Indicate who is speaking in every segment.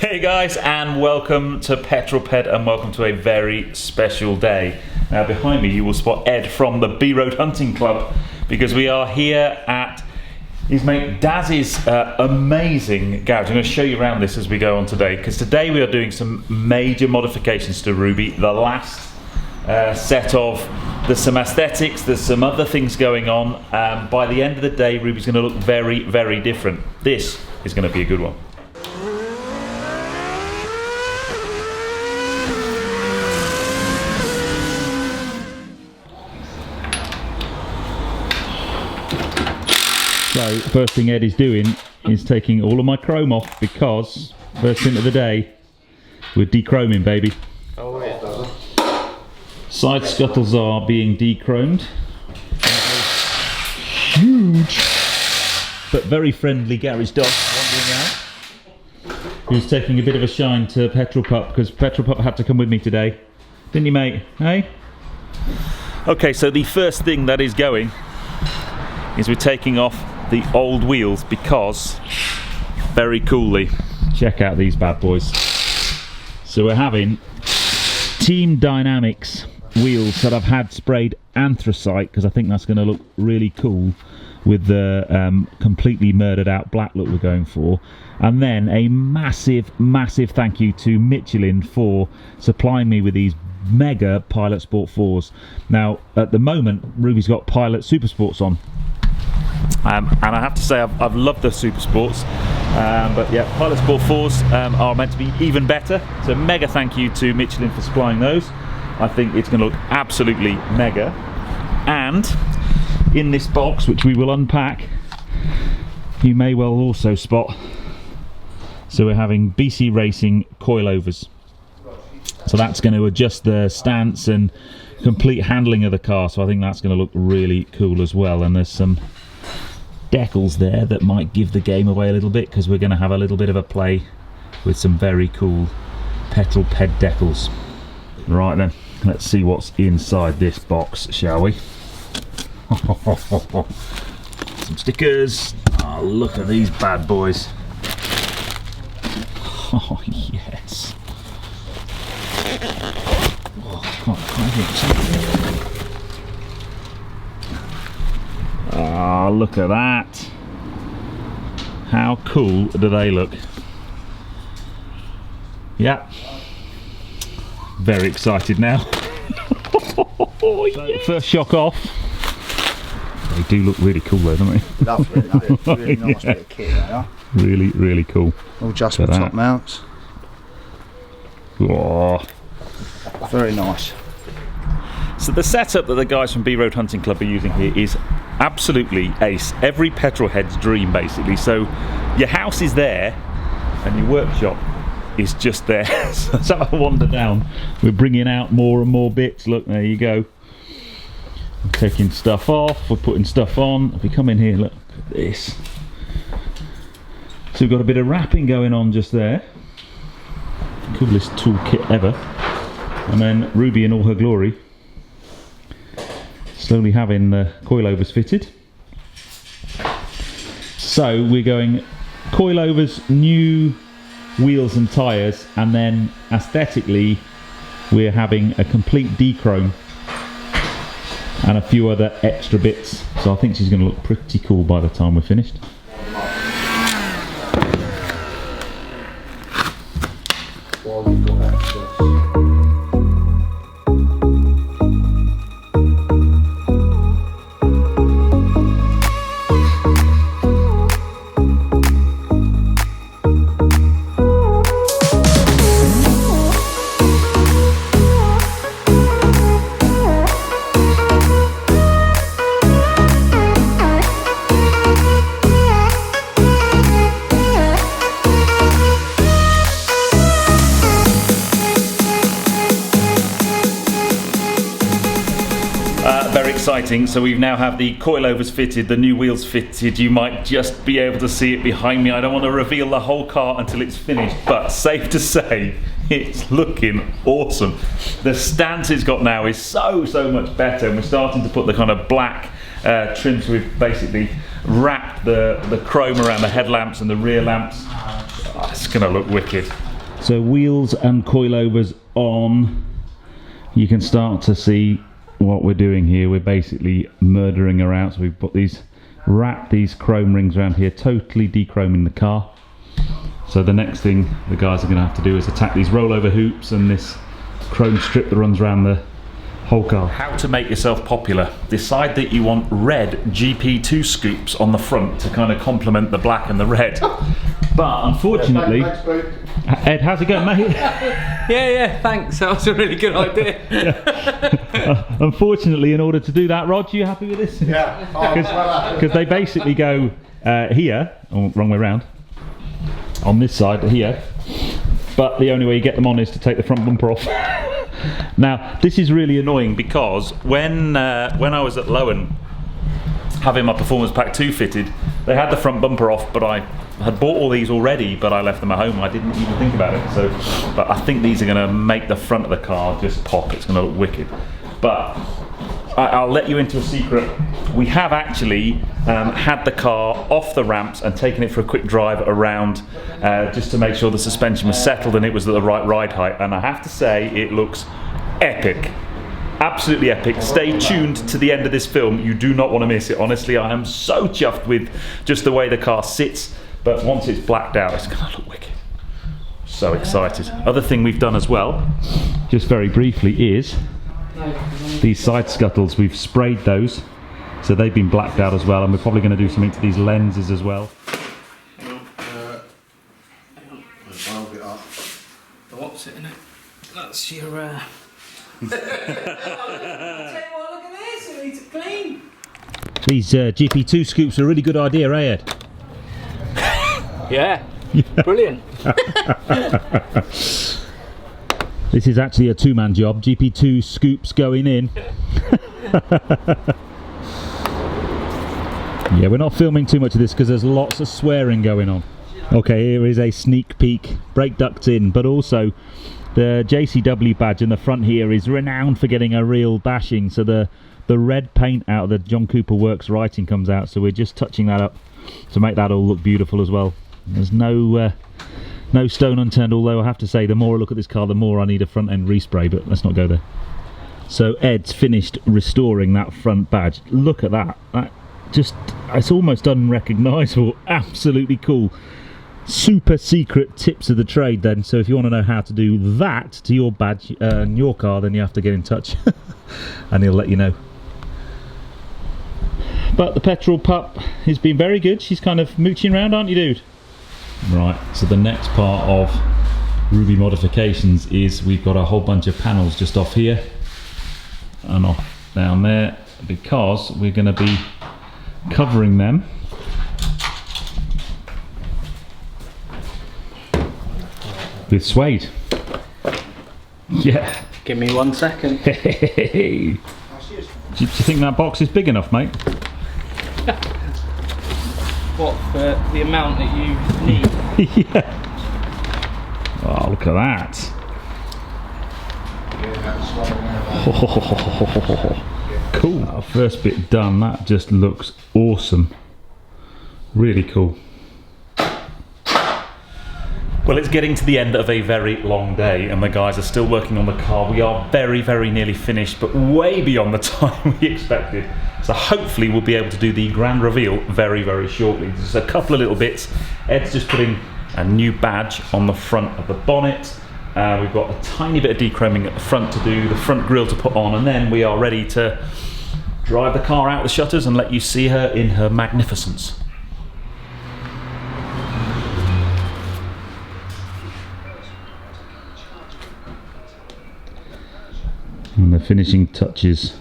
Speaker 1: Hey guys, and welcome to Petrol Ped, and welcome to a very special day. Now behind me you will spot Ed from the B Road Hunting Club, because we are here at his mate Daz's amazing garage. I'm going to show you around this as we go on today, because today we are doing some major modifications to Ruby. The last set of, there's some aesthetics, there's some other things going on. By the end of the day, Ruby's going to look very, very different. This is going to be a good one. So, first thing Ed is doing is taking all of my chrome off, because first thing of the day, we're dechroming, baby.
Speaker 2: Oh yeah.
Speaker 1: Side scuttles are being dechromed. Huge, but very friendly garage dog wandering around, who's taking a bit of a shine to Petrol Pup, because Petrol Pup had to come with me today. Didn't you, mate? Hey? Okay, so the first thing that is going is we're taking off the old wheels, because very coolly, check out these bad boys. So we're having Team Dynamics wheels that I've had sprayed anthracite, because I think that's going to look really cool with the completely murdered out black look we're going for. And then a massive thank you to Michelin for supplying me with these mega Pilot Sport 4s. Now at the moment Ruby's got Pilot Super Sports on, and I have to say I've loved the Super Sports, but yeah, Pilot Sport 4s are meant to be even better, so mega thank you to Michelin for supplying those. I think it's going to look absolutely mega. And in this box, which we will unpack, you may well also spot, so we're having BC Racing Coilovers. So that's going to adjust the stance and complete handling of the car, so I think that's going to look really cool as well. And there's some decals there that might give the game away a little bit, because we're going to have a little bit of a play with some very cool Petrol Ped decals. Right then, let's see what's inside this box, shall we? Some stickers. Oh, look at these bad boys. Oh yes. Oh, look at that. How cool do they look? Yeah. Very excited now. Oh, yes. First shock off. They do look really cool though, don't they?
Speaker 2: Lovely, really nice bit of kit, they are.
Speaker 1: Really, really cool.
Speaker 2: All adjustable top mounts.
Speaker 1: Oh.
Speaker 2: Very nice.
Speaker 1: So the setup that the guys from B Road Hunting Club are using here is absolutely ace. Every petrol head's dream, basically. So your house is there and your workshop is just there. So I wander down, we're bringing out more and more bits. Look, there you go. We're taking stuff off, we're putting stuff on. If we come in here, look at this. So we've got a bit of wrapping going on just there. Coolest toolkit ever. And then Ruby in all her glory, slowly having the coilovers fitted. So we're going coilovers, new wheels and tyres, and then aesthetically we're having a complete dechrome and a few other extra bits. So I think she's going to look pretty cool by the time we're finished. Very exciting. So we now have the coilovers fitted, the new wheels fitted. You might just be able to see it behind me. I don't want to reveal the whole car until it's finished, but safe to say it's looking awesome. The stance it's got now is so much better, and we're starting to put the kind of black trims. We've basically wrapped the chrome around the headlamps and the rear lamps. Oh, it's going to look wicked. So wheels and coilovers on. You can start to see what we're doing here. We're basically murdering her out. So we've put these, wrapped these chrome rings around here, totally dechroming the car. So the next thing the guys are going to have to do is attack these rollover hoops and this chrome strip that runs around the whole car. How to make yourself popular. Decide that you want red GP2 scoops on the front to kind of complement the black and the red. But unfortunately, Ed, how's it going, mate?
Speaker 3: Yeah, thanks. That was a really good idea.
Speaker 1: Unfortunately, in order to do that, Rod, are you happy with this?
Speaker 2: Yeah.
Speaker 1: Because they basically go here, or wrong way around, on this side here, but the only way you get them on is to take the front bumper off. Now, this is really annoying because when I was at Lowen having my Performance Pack 2 fitted, they had the front bumper off, but I had bought all these already, but I left them at home. I didn't even think about it. So, but I think these are going to make the front of the car just pop. It's going to look wicked. But I'll let you into a secret. We have actually had the car off the ramps and taken it for a quick drive around just to make sure the suspension was settled and it was at the right ride height. And I have to say, it looks epic. Absolutely epic. Stay tuned to the end of this film. You do not want to miss it. Honestly, I am so chuffed with just the way the car sits. But once it's blacked out, it's going to look wicked. So excited. Other thing we've done as well, just very briefly, is these side scuttles. We've sprayed those, so they've been blacked out as well, and we're probably going to do something to these lenses as well.
Speaker 3: What's it in it? That's your. I'll tell you what, look at this. It needs it clean.
Speaker 1: These GP2 scoops are a really good idea, eh, Ed?
Speaker 3: Yeah. Brilliant.
Speaker 1: This is actually a two-man job. GP2 scoops going in. Yeah, we're not filming too much of this because there's lots of swearing going on. Okay, here is a sneak peek. Brake ducts in, but also the JCW badge in the front here is renowned for getting a real bashing. So the red paint out of the John Cooper Works writing comes out. So we're just touching that up to make that all look beautiful as well. There's no stone unturned, although I have to say the more I look at this car, the more I need a front end respray, but let's not go there. So Ed's finished restoring that front badge. Look at that. It's almost unrecognisable. Absolutely cool. Super secret tips of the trade then. So if you want to know how to do that to your badge and your car, then you have to get in touch and he'll let you know. But the Petrol pup has been very good. She's kind of mooching around, aren't you, dude? Right, so the next part of Ruby modifications is we've got a whole bunch of panels just off here and off down there, because we're going to be covering them with suede. Yeah.
Speaker 3: Give me 1 second.
Speaker 1: Hey. Do you think that box is big enough, mate?
Speaker 3: What, for the amount that you need?
Speaker 1: Yeah. Oh, look at that. Cool. Our first bit done. That just looks awesome. Really cool. Well, it's getting to the end of a very long day and the guys are still working on the car. We are very, very nearly finished, but way beyond the time we expected. So hopefully we'll be able to do the grand reveal very, very shortly. There's a couple of little bits. Ed's just putting a new badge on the front of the bonnet. We've got a tiny bit of dechroming at the front to do, the front grille to put on, and then we are ready to drive the car out the shutters and let you see her in her magnificence. And the finishing touches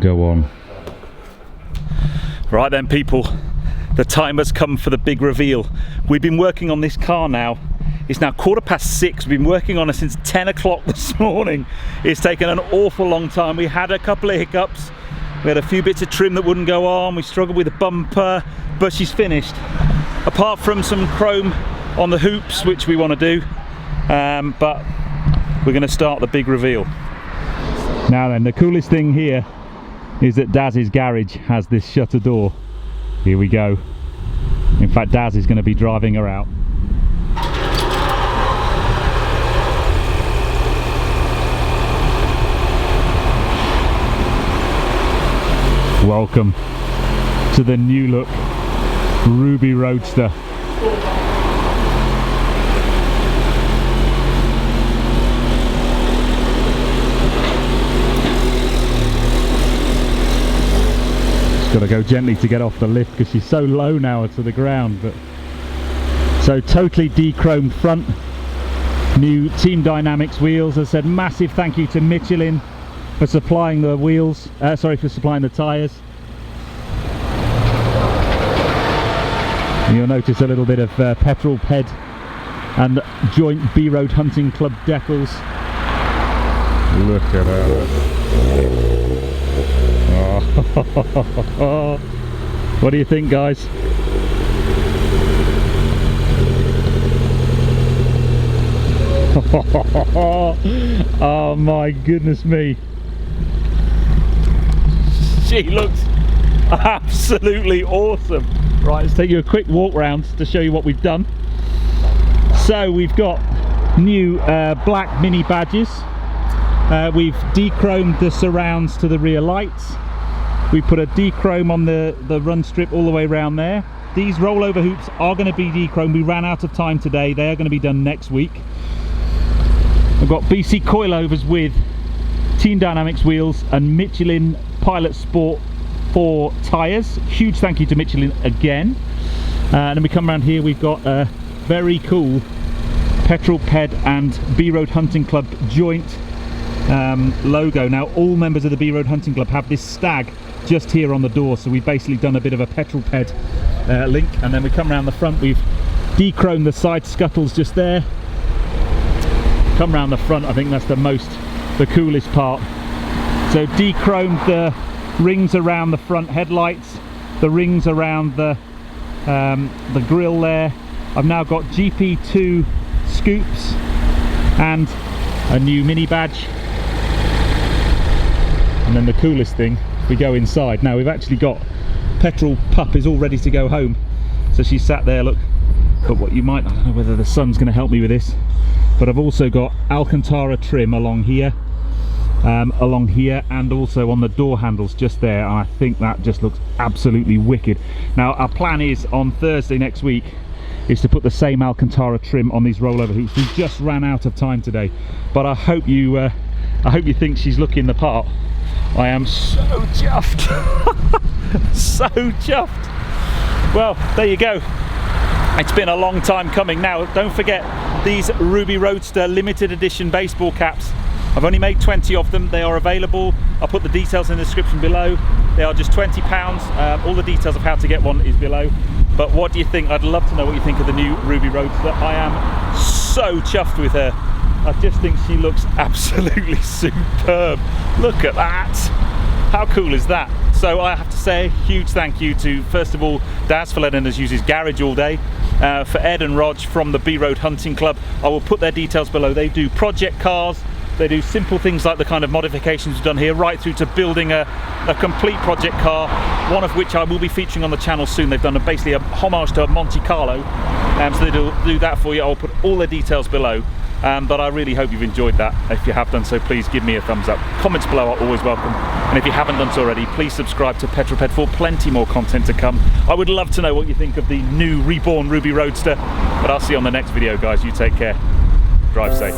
Speaker 1: go on. Right then, people, the time has come for the big reveal. We've been working on this car now. It's now 6:15. We've been working on it since 10 o'clock this morning. It's taken an awful long time. We had a couple of hiccups. We had a few bits of trim that wouldn't go on. We struggled with the bumper, but she's finished. Apart from some chrome on the hoops, which we want to do, but we're going to start the big reveal. Now then, the coolest thing here is that Daz's garage has this shutter door. Here we go. In fact, Daz is going to be driving her out. Welcome to the new look Ruby Roadster. Just got to go gently to get off the lift because she's so low now to the ground. But so totally de-chromed front, new Team Dynamics wheels. As I said, massive thank you to Michelin for supplying the wheels, for supplying the tyres. You'll notice a little bit of Petrol ped and joint B Road Hunting Club decals. Look at that. Oh. What do you think, guys? Oh my goodness me. She looks absolutely awesome. Right, let's take you a quick walk round to show you what we've done. So we've got new black mini badges. We've de-chromed the surrounds to the rear lights. We put a de-chrome on the run strip all the way around there. These rollover hoops are going to be de-chromed. We ran out of time today. They are going to be done next week. I've got BC Coilovers with Team Dynamics wheels and Michelin Pilot Sport for tyres. Huge thank you to Michelin again. And then we come around here, we've got a very cool Petrol ped and B Road Hunting Club joint logo. Now all members of the B Road Hunting Club have this stag just here on the door, so we've basically done a bit of a Petrol ped link. And then we come around the front, we've de-chromed the side scuttles just there. Come around the front, I think that's the coolest part. So de-chromed the rings around the front headlights, the rings around the grille there. I've now got GP2 scoops and a new mini badge. And then the coolest thing, we go inside. Now we've actually got Petrol pup is all ready to go home. So she's sat there, look. But what you might, I don't know whether the sun's going to help me with this, but I've also got Alcantara trim along here, and also on the door handles just there, and I think that just looks absolutely wicked. Now our plan is on Thursday next week is to put the same Alcantara trim on these rollover hoops. We just ran out of time today, but I hope you think she's looking the part. I am so chuffed. So chuffed. Well, there you go. It's been a long time coming. Now don't forget these Ruby Roadster limited edition baseball caps. I've only made 20 of them. They are available. I'll put the details in the description below. They are just £20. All the details of how to get one is below. But what do you think? I'd love to know what you think of the new Ruby Roadster. I am so chuffed with her. I just think she looks absolutely superb. Look at that. How cool is that? So I have to say a huge thank you to, first of all, Daz for letting us use his garage all day. For Ed and Rog from the B Road Hunting Club. I will put their details below. They do project cars. They do simple things like the kind of modifications we've done here, right through to building a complete project car, one of which I will be featuring on the channel soon. They've done basically a homage to Monte Carlo, so they do that for you. I'll put all the details below. But I really hope you've enjoyed that. If you have done so, please give me a thumbs up. Comments below are always welcome. And if you haven't done so already, please subscribe to Petrol Ped for plenty more content to come. I would love to know what you think of the new reborn Ruby Roadster. But I'll see you on the next video, guys. You take care. Drive safe.